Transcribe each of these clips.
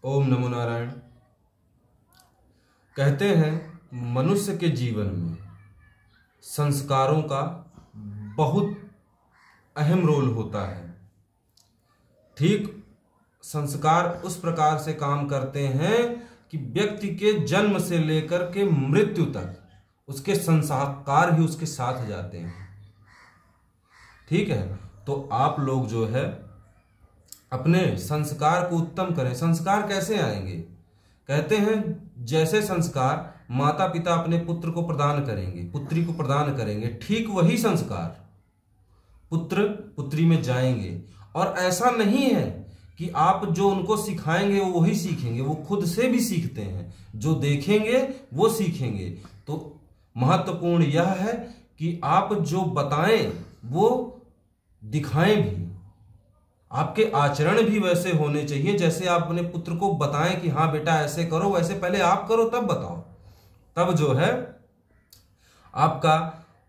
ओम नमो नारायण। कहते हैं मनुष्य के जीवन में संस्कारों का बहुत अहम रोल होता है। ठीक संस्कार उस प्रकार से काम करते हैं कि व्यक्ति के जन्म से लेकर के मृत्यु तक उसके संस्कार ही उसके साथ जाते हैं। ठीक है, तो आप लोग जो है अपने संस्कार को उत्तम करें। संस्कार कैसे आएंगे? कहते हैं जैसे संस्कार माता पिता अपने पुत्र को प्रदान करेंगे, पुत्री को प्रदान करेंगे, ठीक वही संस्कार पुत्र पुत्री में जाएंगे। और ऐसा नहीं है कि आप जो उनको सिखाएंगे वो वही सीखेंगे, वो खुद से भी सीखते हैं, जो देखेंगे वो सीखेंगे। तो महत्वपूर्ण यह है कि आप जो बताएं वो दिखाएं भी, आपके आचरण भी वैसे होने चाहिए जैसे आप अपने पुत्र को बताएं कि हाँ बेटा ऐसे करो, वैसे पहले आप करो तब बताओ। तब जो है आपका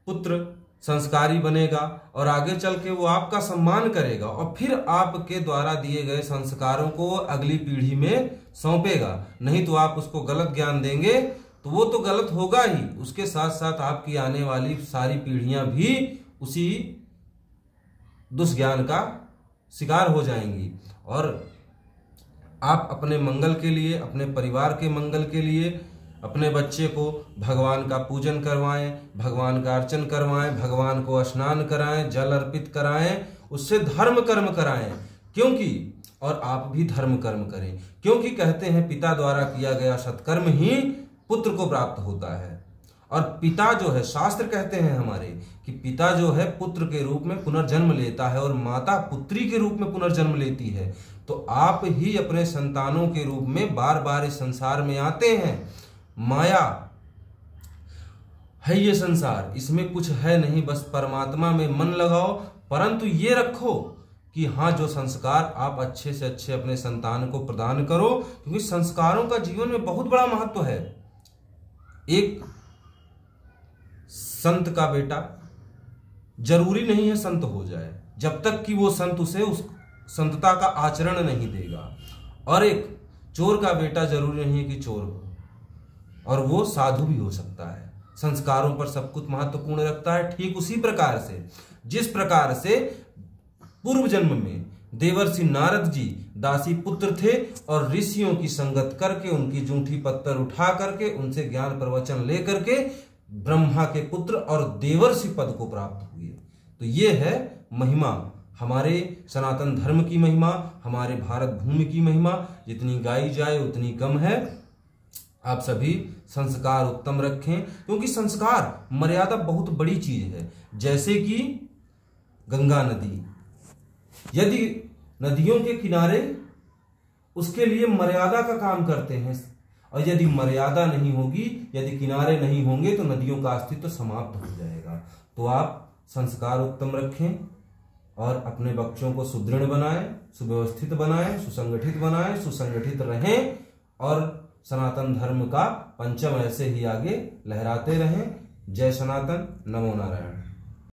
पुत्र संस्कारी बनेगा और आगे चल के वो आपका सम्मान करेगा और फिर आपके द्वारा दिए गए संस्कारों को अगली पीढ़ी में सौंपेगा। नहीं तो आप उसको गलत ज्ञान देंगे तो वो तो गलत होगा ही, उसके साथ साथ आपकी आने वाली सारी पीढ़ियां भी उसी दुष्ज्ञान का शिकार हो जाएंगी। और आप अपने मंगल के लिए, अपने परिवार के मंगल के लिए अपने बच्चे को भगवान का पूजन करवाएं, भगवान का अर्चन करवाएं, भगवान को स्नान कराएं, जल अर्पित कराएं, उससे धर्म कर्म कराएं। क्योंकि और आप भी धर्म कर्म करें, क्योंकि कहते हैं पिता द्वारा किया गया सत्कर्म ही पुत्र को प्राप्त होता है। और पिता जो है, शास्त्र कहते हैं हमारे कि पिता जो है पुत्र के रूप में पुनर्जन्म लेता है और माता पुत्री के रूप में पुनर्जन्म लेती है। तो आप ही अपने संतानों के रूप में बार बार इस संसार में आते हैं। माया है ये संसार, इसमें कुछ है नहीं, बस परमात्मा में मन लगाओ। परंतु ये रखो कि हाँ, जो संस्कार आप अच्छे से अच्छे अपने संतान को प्रदान करो, क्योंकि संस्कारों का जीवन में बहुत बड़ा महत्व है। एक संत का बेटा जरूरी नहीं है संत हो जाए जब तक कि वो संत उसे उस संतता का आचरण नहीं देगा, और एक चोर का बेटा जरूरी नहीं है कि चोर हो, और वो साधु भी हो सकता है। संस्कारों पर सब कुछ महत्वपूर्ण रखता है। ठीक उसी प्रकार से जिस प्रकार से पूर्व जन्म में देवर्षि नारद जी दासी पुत्र थे और ऋषियों की संगत करके उनकी जूठी पत्थर उठा करके उनसे ज्ञान प्रवचन लेकर के ब्रह्मा के पुत्र और देवर्षि पद को प्राप्त हुए। तो ये है महिमा, हमारे सनातन धर्म की महिमा, हमारे भारत भूमि की महिमा। जितनी गाई जाए उतनी कम है। आप सभी संस्कार उत्तम रखें, क्योंकि संस्कार मर्यादा बहुत बड़ी चीज है। जैसे कि गंगा नदी, यदि नदियों के किनारे उसके लिए मर्यादा का काम करते हैं, और यदि मर्यादा नहीं होगी, यदि किनारे नहीं होंगे तो नदियों का अस्तित्व समाप्त हो जाएगा। तो आप संस्कार उत्तम रखें और अपने बच्चों को सुदृढ़ बनाएं, सुव्यवस्थित बनाएं, सुसंगठित बनाएं, सुसंगठित रहें और सनातन धर्म का पंचम ऐसे ही आगे लहराते रहें। जय सनातन, नमो नारायण।